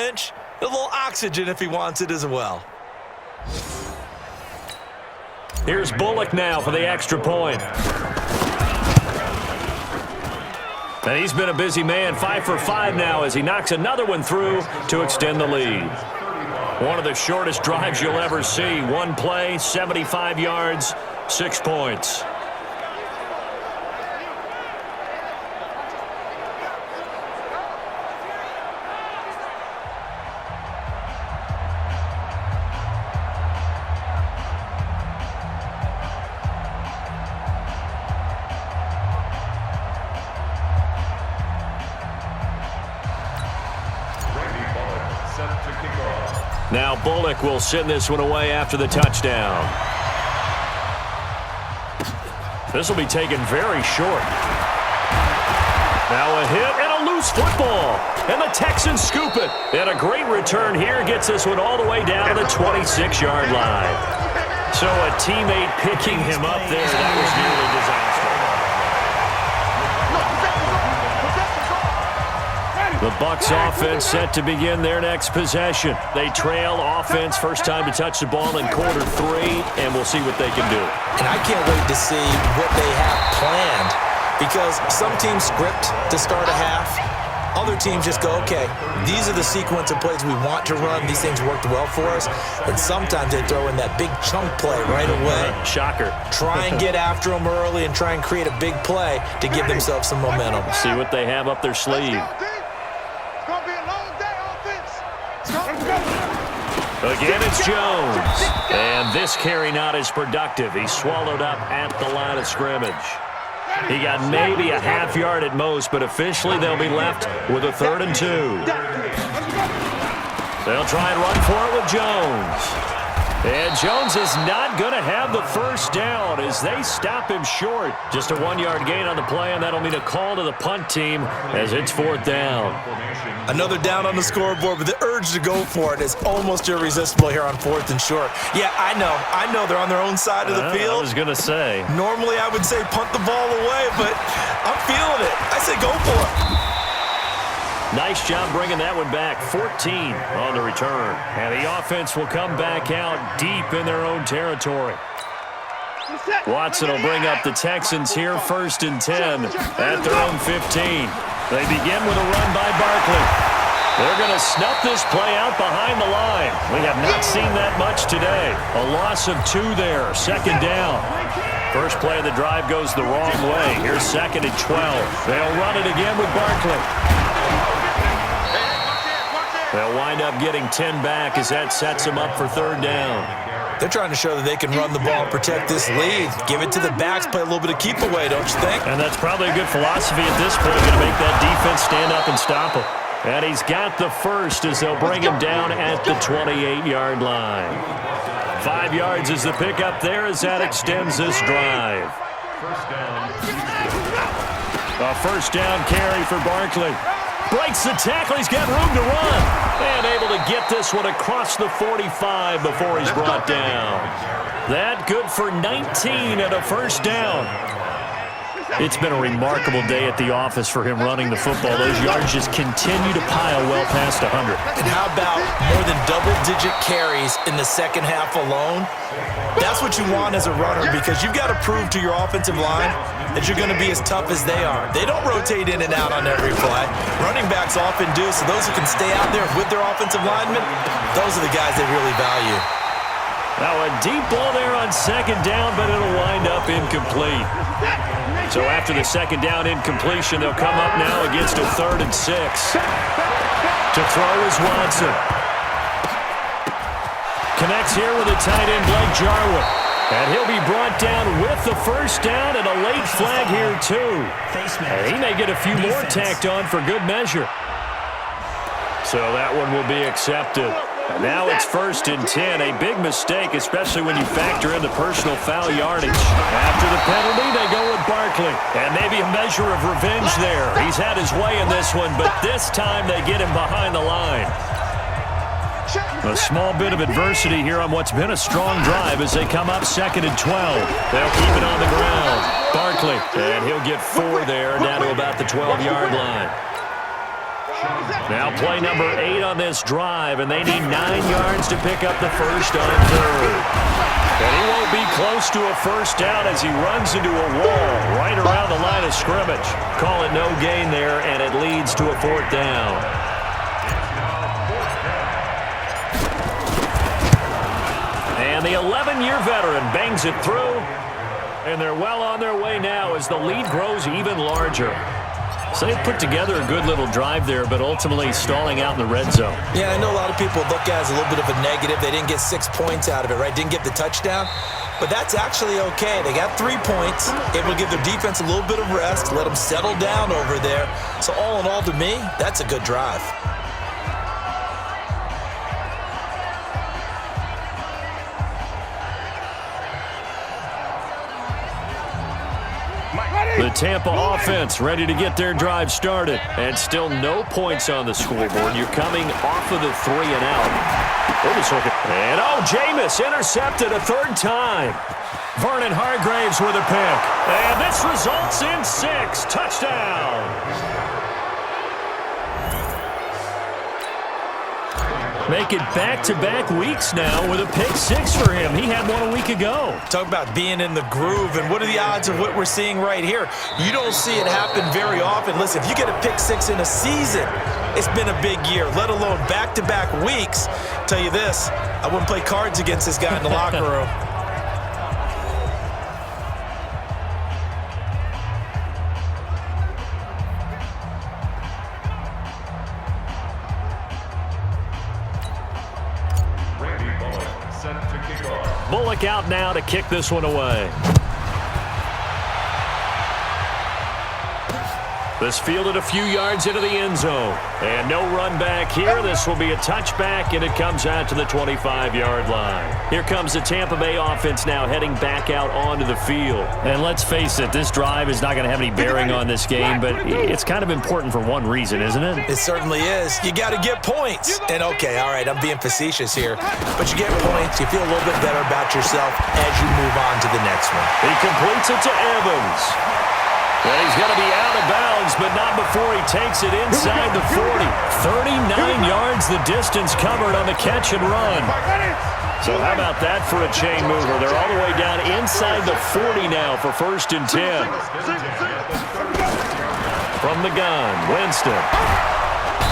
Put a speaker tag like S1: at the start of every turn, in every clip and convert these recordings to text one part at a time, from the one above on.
S1: bench, a little oxygen if he wants it as well.
S2: Here's Bullock now for the extra point. And he's been a busy man, 5 for 5 now as he knocks another one through to extend the lead. One of the shortest drives you'll ever see. One play, 75 yards, 6 points. Now Bullock will send this one away after the touchdown. This will be taken very short. Now a hit and a loose football. And the Texans scoop it. And a great return here gets this one all the way down to the 26-yard line. So a teammate picking him up there, that was nearly disastrous. The Bucs offense set to begin their next possession. They trail offense, first time to touch the ball in quarter 3, and we'll see what they can do.
S1: And I can't wait to see what they have planned, because some teams script to start a half. Other teams just go, okay, these are the sequence of plays we want to run. These things worked well for us. And sometimes they throw in that big chunk play right away.
S2: Shocker.
S1: Try and get after them early and try and create a big play to give themselves some momentum.
S2: See what they have up their sleeve. Again, it's Jones. And this carry not as productive. He's swallowed up at the line of scrimmage. He got maybe a half yard at most, but officially they'll be left with a 3rd and 2. They'll try and run for it with Jones. And Jones is not going to have the first down as they stop him short. Just a 1-yard gain on the play, and that'll mean a call to the punt team as it's 4th down.
S1: Another down on the scoreboard, but the urge to go for it is almost irresistible here on 4th and short. Yeah, I know they're on their own side of the field.
S2: I was going to say.
S1: Normally I would say punt the ball away, but I'm feeling it. I say go for it.
S2: Nice job bringing that one back. 14 on the return. And the offense will come back out deep in their own territory. Watson will bring up the Texans here, 1st and 10 at their own 15. They begin with a run by Barkley. They're going to snuff this play out behind the line. We have not seen that much today. A loss of 2 there, 2nd down. First play of the drive goes the wrong way. Here's 2nd and 12. They'll run it again with Barkley. They'll wind up getting 10 back as that sets them up for 3rd down.
S1: They're trying to show that they can run the ball and protect this lead. Give it to the backs, play a little bit of keep away, don't you think?
S2: And that's probably a good philosophy at this point, going to make that defense stand up and stop him. And he's got the first as they'll bring him down at the 28-yard line. 5 yards is the pickup there as that extends this drive. A first down carry for Barkley. Breaks the tackle. He's got room to run. And able to get this one across the 45 before he's brought down. That good for 19 and a first down. It's been a remarkable day at the office for him running the football. Those yards just continue to pile well past 100.
S1: And how about more than double-digit carries in the second half alone? That's what you want as a runner, because you've got to prove to your offensive line that you're going to be as tough as they are. They don't rotate in and out on every play. Running backs often do, so those who can stay out there with their offensive linemen, those are the guys they really value.
S2: Now a deep ball there on 2nd down, but it'll wind up incomplete. So after the 2nd down incompletion, they'll come up now against a 3rd and 6. To throw is Watson. Connects here with a tight end, Blake Jarwin. And he'll be brought down with the first down and a late flag here, too. And he may get a few more tacked on for good measure. So that one will be accepted. And now it's 1st and 10. A big mistake, especially when you factor in the personal foul yardage. After the penalty, they go with Barkley. And maybe a measure of revenge there. He's had his way in this one, but this time they get him behind the line. A small bit of adversity here on what's been a strong drive as they come up 2nd and 12. They'll keep it on the ground. Barkley, and he'll get 4 there, down to about the 12-yard line. Now play number 8 on this drive, and they need 9 yards to pick up the first on third. And he won't be close to a first down as he runs into a wall right around the line of scrimmage. Call it no gain there, and it leads to a 4th down. And the 11-year veteran bangs it through, and they're well on their way now as the lead grows even larger. So they put together a good little drive there, but ultimately stalling out in the red zone.
S1: Yeah, I know a lot of people look at it as a little bit of a negative. They didn't get 6 points out of it, right? Didn't get the touchdown. But that's actually okay. They got 3 points. Able to give their defense a little bit of rest, let them settle down over there. So all in all, to me, that's a good drive.
S2: The Tampa offense ready to get their drive started. And still no points on the scoreboard. You're coming off of the 3 and out. And Old Jameis intercepted a 3rd time. Vernon Hargreaves with a pick. And this results in 6. Touchdown. Make it back-to-back weeks now with a pick 6 for him. He had one a week ago.
S1: Talk about being in the groove, and what are the odds of what we're seeing right here? You don't see it happen very often. Listen, if you get a pick 6 in a season, it's been a big year, let alone back-to-back weeks. Tell you this, I wouldn't play cards against this guy in the locker room.
S2: Bullock out now to kick this one away. This fielded a few yards into the end zone. And no run back here. This will be a touchback, and it comes out to the 25-yard line. Here comes the Tampa Bay offense now heading back out onto the field. And let's face it, this drive is not going to have any bearing on this game, but it's kind of important for one reason, isn't it?
S1: It certainly is. You got to get points. And okay, all right, I'm being facetious here, but you get points, you feel a little bit better about yourself as you move on to the next one.
S2: He completes it to Evans. And he's going to be out of bounds, but not before he takes it inside the 40. 39 yards the distance covered on the catch and run. So how about that for a chain mover? They're all the way down inside the 40 now for 1st and 10. From the gun, Winston.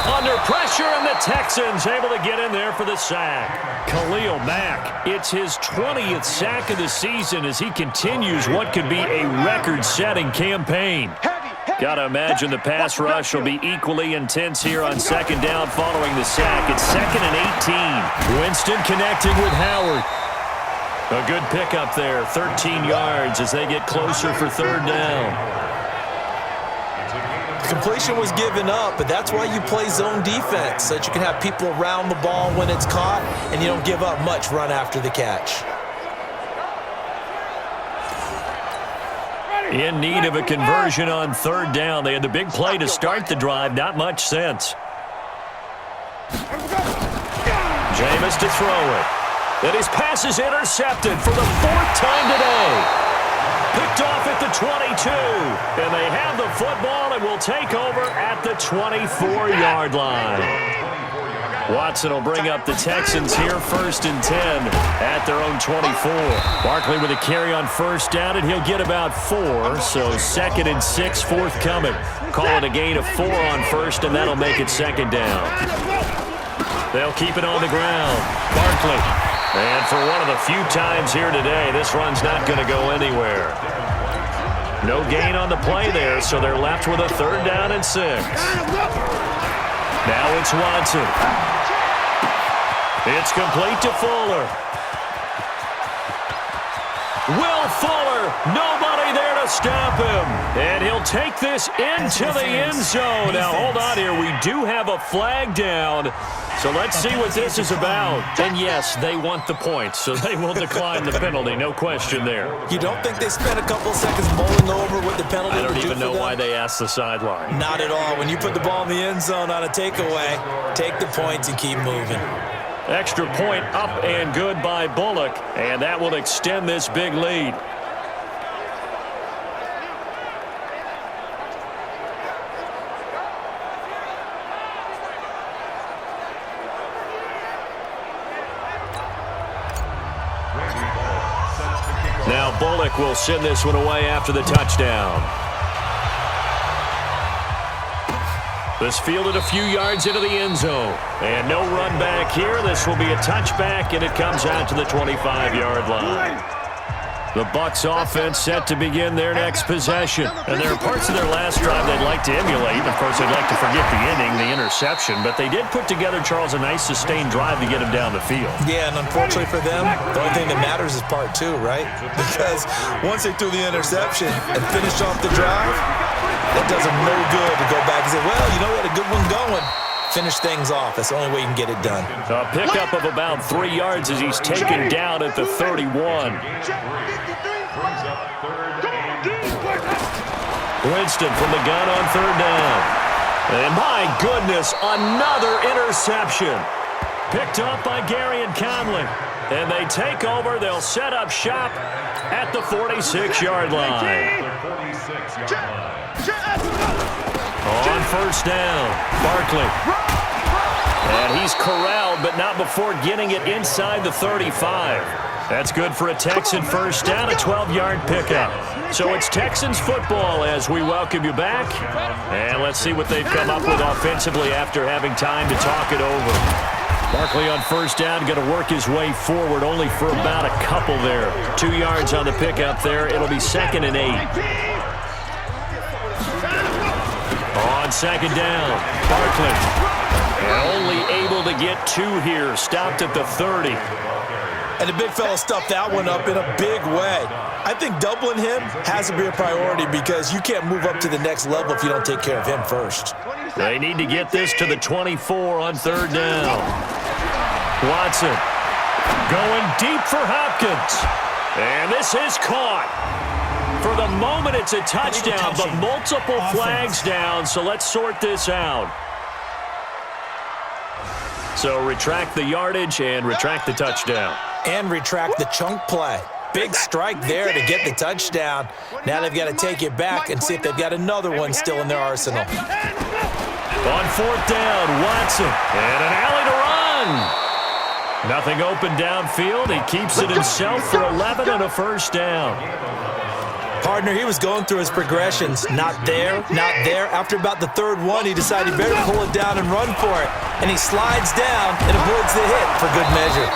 S2: Under pressure, and the Texans able to get in there for the sack. Khalil Mack, it's his 20th sack of the season as he continues what could be a record-setting campaign. Got to imagine the pass rush will be equally intense here on 2nd down following the sack. It's 2nd and 18. Winston connecting with Howard. A good pickup there, 13 yards as they get closer for 3rd down.
S1: Completion was given up, but that's why you play zone defense, so that you can have people around the ball when it's caught, and you don't give up much run after the catch.
S2: In need of a conversion on 3rd down. They had the big play to start the drive, not much sense. Jameis to throw it. And his pass is intercepted for the 4th time today. Picked off at the 22, and they have the football and will take over at the 24-yard line. Watson will bring up the Texans here 1st and 10 at their own 24. Barkley with a carry on 1st down, and he'll get about 4, so 2nd and 6 forthcoming. Call it a gain of 4 on 1st, and that'll make it 2nd down. They'll keep it on the ground. Barkley. And for one of the few times here today, this run's not going to go anywhere. No gain on the play there, so they're left with a 3rd down and 6. Now it's Watson. It's complete to Fuller. Will Fuller, nobody there to stop him. And he'll take this into the end zone. Now, hold on here. We do have a flag down. So let's see what this is about. And yes, they want the points, so they will decline the penalty. No question there.
S1: You don't think they spent a couple seconds mulling over what the penalty
S2: I
S1: would
S2: don't
S1: do
S2: even know
S1: for them?
S2: why they asked the sideline.
S1: Not at all. When you put the ball in the end zone on a takeaway, take the points and keep moving.
S2: Extra point up and good by Bullock, and that will extend this big lead. Now Bullock will send this one away after the touchdown. This fielded a few yards into the end zone. And no run back here. This will be a touchback, and it comes out to the 25-yard line. The Bucs offense set to begin their next possession. And there are parts of their last drive they'd like to emulate. Of course, they'd like to forget the ending, the interception. But they did put together, Charles, a nice sustained drive to get him down the field.
S1: Yeah, and unfortunately for them, the only thing that matters is part two, right? Because once they threw the interception and finished off the drive, that does them no good to go back and say, well, you know, we had a good one going. Finish things off. That's the only way you can get it done.
S2: A pickup of about 3 yards as he's taken down at the 31. Winston from the gun on third down. And my goodness, another interception. Picked up by Gary and Conley. And they take over. They'll set up shop at the 46-yard line. On first down, Barkley. And he's corralled, but not before getting it inside the 35. That's good for a Texan first down, a 12-yard pickup. So it's Texans football as we welcome you back. And let's see what they've come up with offensively after having time to talk it over. Barkley on first down, going to work his way forward only for about a couple there. 2 yards on the pickup there. It'll be 2nd and 8. On second down, Barkley. And only able to get 2 here. Stopped at the 30.
S1: And the big fella stuffed that one up in a big way. I think doubling him has to be a priority because you can't move up to the next level if you don't take care of him first.
S2: They need to get this to the 24 on third down. Watson going deep for Hopkins. And this is caught. For the moment, it's a touchdown, but multiple flags down, so let's sort this out. So retract the yardage and retract the touchdown.
S1: And retract the chunk play. Big strike there to get the touchdown. Now they've got to take it back and see if they've got another one still in their arsenal.
S2: On fourth down, Watson. And an alley to run. Nothing open downfield. He keeps it himself for 11 and a first down.
S1: Partner, he was going through his progressions. Not there, not there. After about the third one, he decided he better pull it down and run for it. And he slides down and avoids the hit for good measure.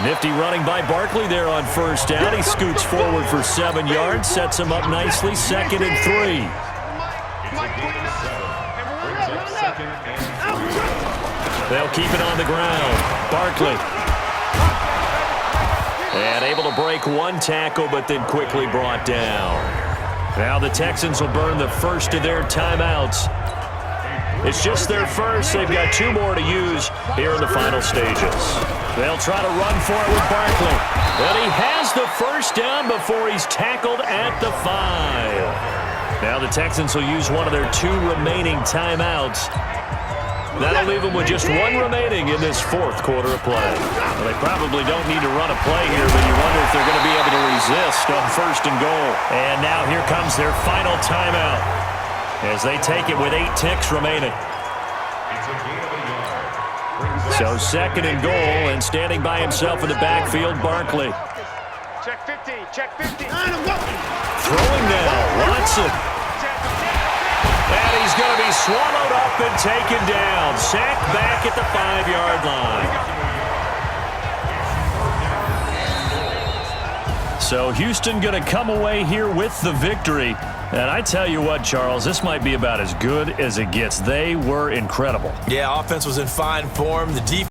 S2: Nifty running by Barkley there on first down. He scoots forward for 7 yards, sets him up nicely, 2nd and 3. They'll keep it on the ground. Barkley. And able to break 1 tackle, but then quickly brought down. Now the Texans will burn the first of their timeouts. It's just their first. They've got 2 more to use here in the final stages. They'll try to run for it with Barkley. But he has the first down before he's tackled at the 5. Now the Texans will use one of their 2 remaining timeouts. That'll leave them with just 1 remaining in this 4th quarter of play. Well, they probably don't need to run a play here, but you wonder if they're going to be able to resist on 1st and goal. And now here comes their final timeout as they take it with 8 ticks remaining. So 2nd and goal, and standing by himself in the backfield, Barkley.
S3: Check 50, check 50.
S2: Throwing now, Watson. And he's going to be swallowed up and taken down. Sacked back at the 5-yard line. So Houston going to come away here with the victory. And I tell you what, Charles, this might be about as good as it gets. They were incredible.
S1: Yeah, offense was in fine form. The defense